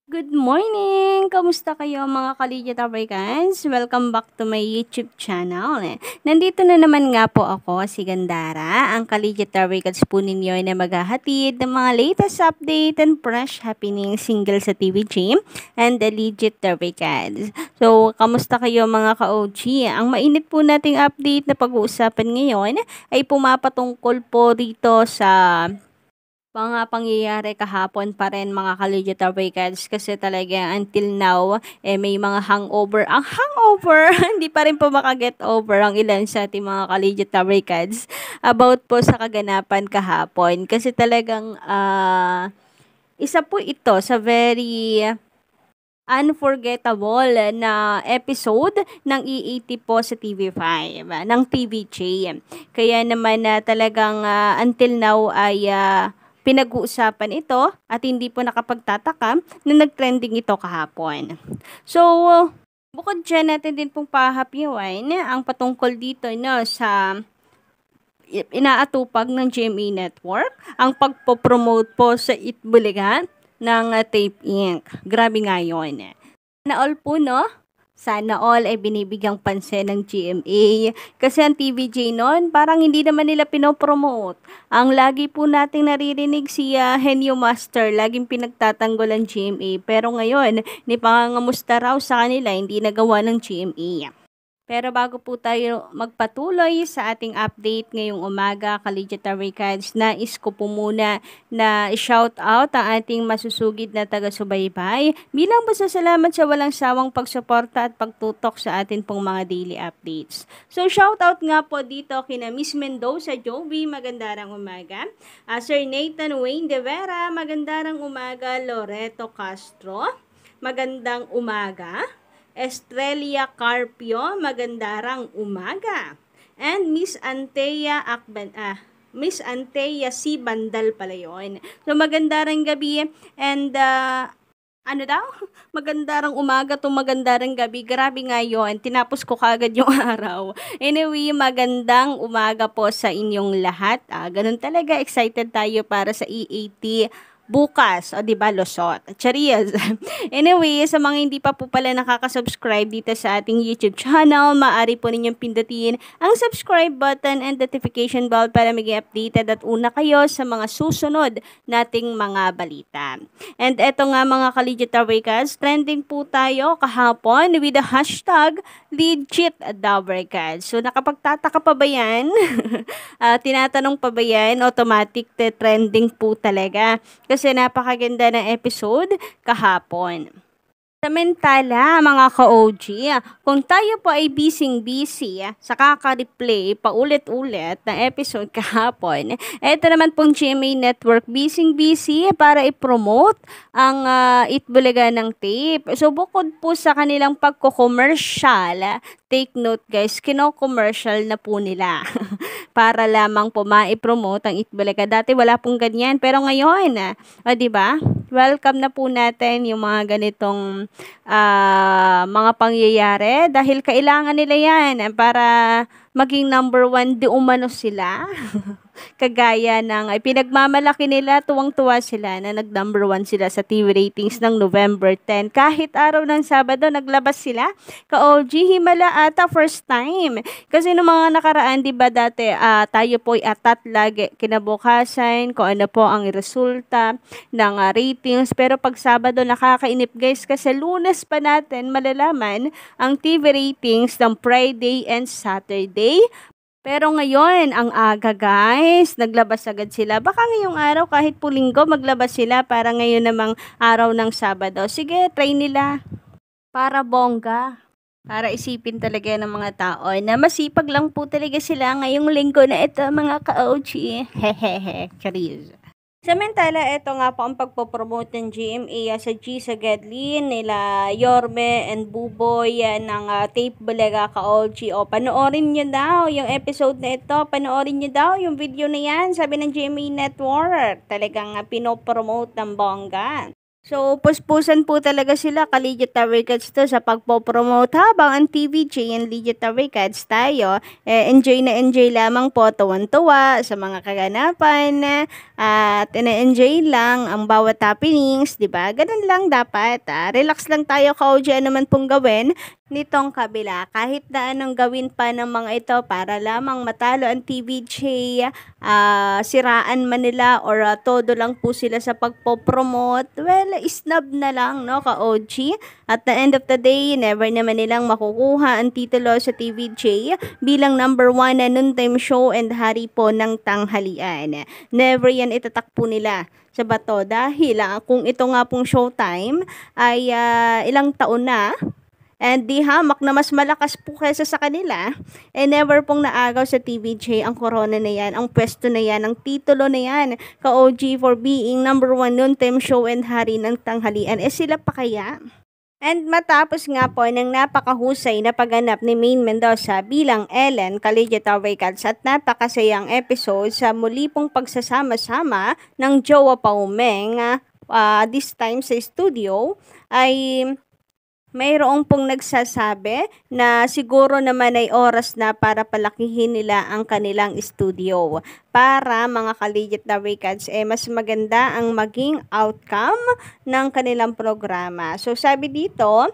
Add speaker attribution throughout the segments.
Speaker 1: Good morning! Kamusta kayo mga Kaligit Africans? Welcome back to my YouTube channel. Nandito na naman nga po ako, si Gandara, ang Kaligit Africans po ninyo na maghahatid ng mga latest update and fresh happening single sa TVG and the Legit Africans. So, kamusta kayo mga ka-OG? Ang mainit po nating update na pag-uusapan ngayon ay pumapatungkol po dito sa mga pangyayari kahapon pa rin mga ka-Legit Awakens kasi talaga until now may mga hangover. Ang hangover, hindi pa rin po makaget over ang ilan sa ating mga ka-Legit Awakens about po sa kaganapan kahapon. Kasi talagang isa po ito sa very unforgettable na episode ng EAT po sa TV5, ng TVJ. Kaya naman talagang until now ay pinag-uusapan ito at hindi po nakapagtataka na nag-trending ito kahapon. So, bukod dyan natin din pong pahapiwan ang patungkol dito no, sa inaatupag ng GMA Network, ang pagpopromote po sa Itbulaga ng Tape Inc. Grabe nga yun. Sana all po, no? Sana all ay binibigyang pansin ng GMA. Kasi ang TVJ noon, parang hindi naman nila pinopromote. Ang lagi po nating naririnig si Henyo Master, laging pinagtatanggol ang GMA. Pero ngayon, ni pangangamusta raw sa kanila, hindi nagawa ng GMA. Pero bago po tayo magpatuloy sa ating update ngayong umaga, Kaligit Awakens, nais ko po muna na shout out ang ating masusugid na taga-subaybay bilang pasasalamat sa walang sawang pagsuporta at pagtutok sa atin pong mga daily updates. So shout out nga po dito kina Miss Mendoza Jovi, magandang umaga. Sir Nathan Wayne De Vera, magandang umaga. Loreto Castro, magandang umaga. Estrella Carpio, magandarang umaga. And Miss Antea Miss Antea C. Bandal pala yun. So magandarang gabi and ano daw? Magandarang umaga to magandarang gabi. Grabe nga yun. Tinapos ko kagad yung araw. Anyway, magandang umaga po sa inyong lahat. Ganun talaga. Excited tayo para sa EAT bukas, o diba, Losot. Charis. Anyway, sa mga hindi pa po pala nakaka-subscribe dito sa ating YouTube channel, maaari po ninyong pindutin ang subscribe button and notification bell para maging updated at una kayo sa mga susunod nating mga balita. And eto nga mga Kaligit Awakens, trending po tayo kahapon with the hashtag LegitDawarkans. So nakapagtataka pa ba yan? Tinatanong pa ba yan? Automatic trending po talaga. Kasi napakaganda ng episode kahapon. Samantala, mga ka-OG, kung tayo po ay busy sa kaka-replay paulit-ulit na episode kahapon, eto naman pong GMA Network busy para i-promote ang Itbulaga ng tape. So, bukod po sa kanilang pagko-commercial, take note guys, kino-commercial na po nila para lamang po ma-promote ang Itbulaga. Dati wala pong ganyan, pero ngayon, diba? Welcome na po natin yung mga ganitong mga pangyayari dahil kailangan nila yan para maging number 1 di umano sila. Kagaya ng ay pinagmamalaki nila, tuwang-tuwa sila na nag-number 1 sila sa TV ratings ng November 10. Kahit araw ng Sabado, naglabas sila. Ka-OG, himala ata first time. Kasi noong mga nakaraan, di ba dati, tayo po'y atat lagi kinabukasan, kung ano po ang resulta ng ratings. Pero pag Sabado, nakakainip guys, kasi Lunes pa natin malalaman ang TV ratings ng Friday and Saturday. Pero ngayon, ang aga guys, naglabas agad sila. Baka ngayong araw kahit po Linggo maglabas sila para ngayon namang araw ng Sabado. Sige, try nila. Para bongga. Para isipin talaga ng mga tao na masipag lang po talaga sila ngayong Linggo na ito mga ka-OG. Hehehe, charis. Samantala, ito nga po ang pagpopromote ng GMA sa G sa Gadlin, nila Yorme and Buboy ng Tape Bulaga ka-OG. O, panoorin nyo daw yung episode na ito. Panoorin nyo daw yung video na yan. Sabi ng GMA Network, talagang pinopromote ng bongga. So, puspusan po talaga sila ka-Legit Tower Cats to sa pagpopromote habang ang TVJ and Legit Tower Cats tayo, enjoy na enjoy lamang po, tuwan-tuwa sa mga kaganapan at ina-enjoy lang ang bawat happenings, di ba? Ganun lang dapat. Relax lang tayo ka-OG, ano man pong gawin nitong kabila. Kahit na anong gawin pa ng mga ito para lamang matalo ang TVJ, siraan man nila or todo lang po sila sa pagpopromote, well, snub na lang, no, ka-OG. At the end of the day, never naman nilang makukuha ang titulo sa TVJ bilang number 1 na noontime show and hari po ng tanghalian. Never yan itatakpo nila sa bato dahil kung ito nga pong showtime ay ilang taon na, and di hamak na mas malakas po kaysa sa kanila, never pong naagaw sa TVJ ang corona na yan, ang pwesto na yan, ang titulo na yan, ka-OG, for being number 1 noontime show and hari ng tanghalian. Sila pa kaya? And matapos nga po ng napakahusay na pagganap ni Maine Mendoza bilang Ellen, ka-Legit Tower Cats at napakasayang episode sa muli pong pagsasama-sama ng Jowa Paumeng, this time sa studio, ay mayroong pong nagsasabi na siguro naman ay oras na para palakihin nila ang kanilang studio para mga ka-Legit Tower Cats mas maganda ang maging outcome ng kanilang programa. So sabi dito,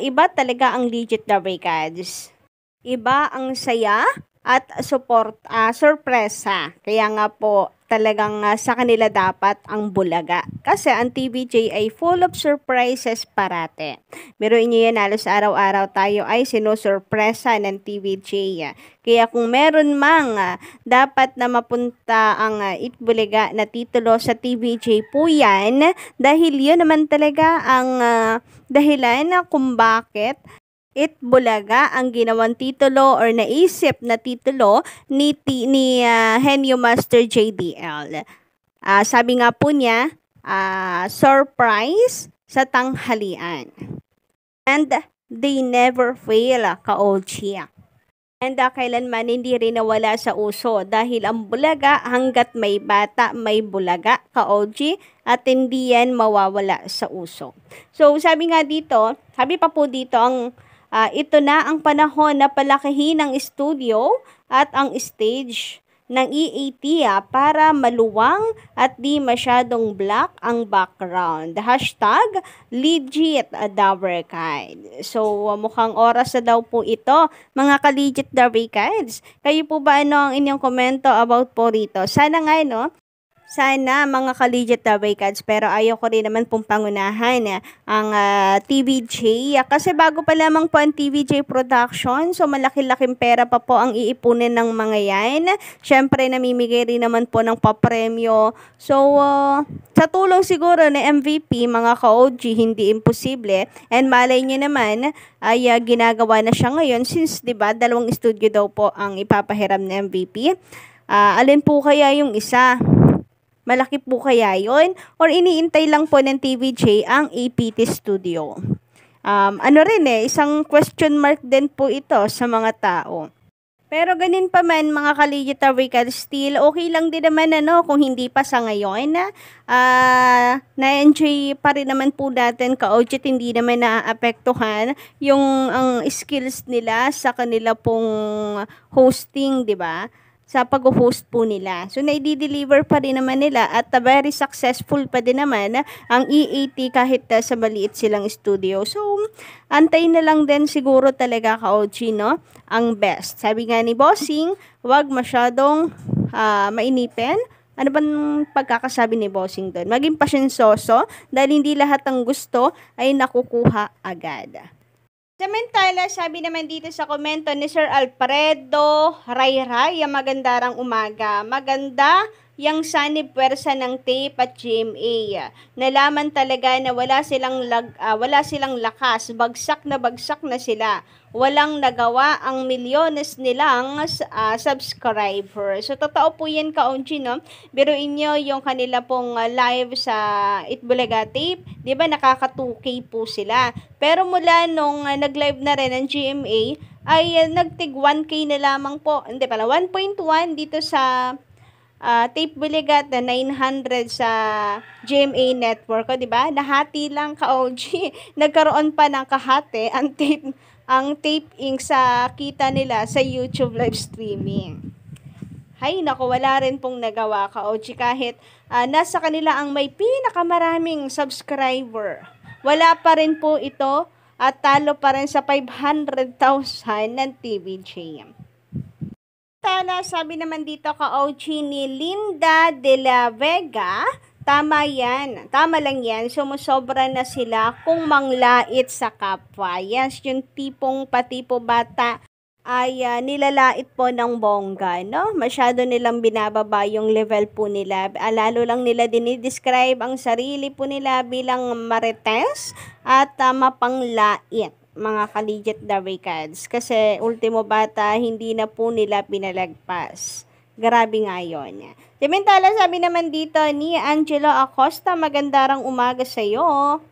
Speaker 1: iba talaga ang Legit Tower Cats. Iba ang saya at sorpresa. Kaya nga po talagang sa kanila dapat ang bulaga. Kasi ang TVJ ay full of surprises parate. Biruin nyo yan, halos araw-araw tayo ay sinusurpresa ng TVJ. Kaya kung meron mang dapat na mapunta ang Itbulaga na titulo sa TVJ po yan, dahil yun naman talaga ang dahilan kung bakit Itbulaga ang ginawang titulo or naisip na titulo ni Henyo Master JDL. Sabi nga po niya, surprise sa tanghalian. And they never fail, ka-OG. And kailanman hindi rin nawala sa uso dahil ang bulaga hanggat may bata may bulaga, ka-OG, at hindi yan mawawala sa uso. So sabi nga dito, sabi pa po dito ang ito na ang panahon na palakihin ang studio at ang stage ng EAT para maluwang at di masyadong black ang background. Hashtag Legit Tower Cats. So, mukhang oras na daw po ito, mga ka-Legit Tower Cats. Kayo po ba ano ang inyong komento about po rito? Sana nga, no? Sana mga ka-Legit Tower Cats, pero ayaw ko rin naman pong pangunahan ang TVJ kasi bago pa lamang po ang TVJ production, so malaki-laking pera pa po ang iipunin ng mga yan. Syempre namimigay rin naman po ng papremyo. So sa tulong siguro ni MVP, mga ka-OG, hindi imposible, and malay nyo naman ay ginagawa na siya ngayon since 'di ba 2 studio daw po ang ipapahiram ni MVP. Alin po kaya yung isa? Malaki po kaya yon or iniintay lang po ng TVJ ang APT Studio? Ano rin isang question mark din po ito sa mga tao. Pero ganin pa man mga ka-Legit Tower Cats, still okay lang din naman kung hindi pa sa ngayon na-enjoy pa rin naman po natin ka-OG, hindi naman naapektuhan yung ang skills nila sa kanila pong hosting, di ba? Sa pag-host po nila. So, na-deliver pa rin naman nila at very successful pa din naman ang EAT kahit sa maliit silang studio. So, antay na lang din siguro talaga ka-OG, no? Ang best. Sabi nga ni Bossing, wag masyadong mainipin. Ano bang pagkakasabi ni Bossing doon? Maging pasyensoso dahil hindi lahat ng gusto ay nakukuha agad. Samantala, sabi naman dito sa komento ni Sir Alfredo Rayray, magandarang umaga. Maganda yang sanib pwersa ng tape at GMA. Nalaman talaga na wala silang lakas, bagsak na sila. Walang nagawa ang milyones nilang subscribers. So, totoo po yan ka-OG, no? Biruin nyo yung kanila pong live sa Itbulaga tape. Diba, nakaka-2K po sila. Pero mula nung nag-live na rin ang GMA, ay nagtig 1K na lamang po. Hindi pala, 1.1 dito sa Tape Buligat na 900 sa GMA Network, o, diba? Nahati lang ka-OG. Nagkaroon pa ng kahati ang taping sa kita nila sa YouTube live streaming. Hay, naku, wala rin pong nagawa ka-OG kahit nasa kanila ang may pinakamaraming subscriber. Wala pa rin po ito at talo pa rin sa 500,000 ng TVJ. Tala, sabi naman dito ka-OG ni Linda de la Vega, tama yan. Tama lang yan. Sumusobra na sila kung manglait sa kapwa. Yes, yung tipong pati po bata ay nilalait po ng bongga, no? Masyado nilang binababa yung level po nila. Lalo lang nila dinidescribe ang sarili po nila bilang marites at mapanglait, mga ka-legit Darikads. Kasi ultimo bata, hindi na po nila pinalagpas. Grabe nga yun. Samantala, sabi naman dito ni Angelo Acosta, maganda rang umaga sa'yo.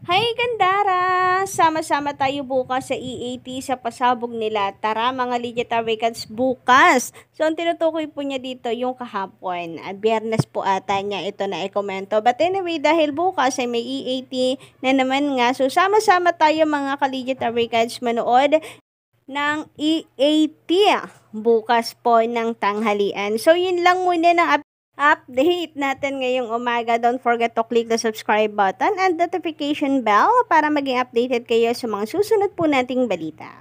Speaker 1: Hi, Gandara! Sama-sama tayo bukas sa EAT sa pasabog nila. Tara, mga legit Darikads, bukas! So, ang tinutukoy po niya dito yung kahapon. Biyernes po ata niya ito na ikomento. But anyway, dahil bukas ay may EAT na naman nga. So, sama-sama tayo mga ka-legit Darikads manood ng EAT bukas po ng tanghalian. So, yun lang muna ng update natin ngayong umaga. Don't forget to click the subscribe button and notification bell para maging updated kayo sa mga susunod po nating balita.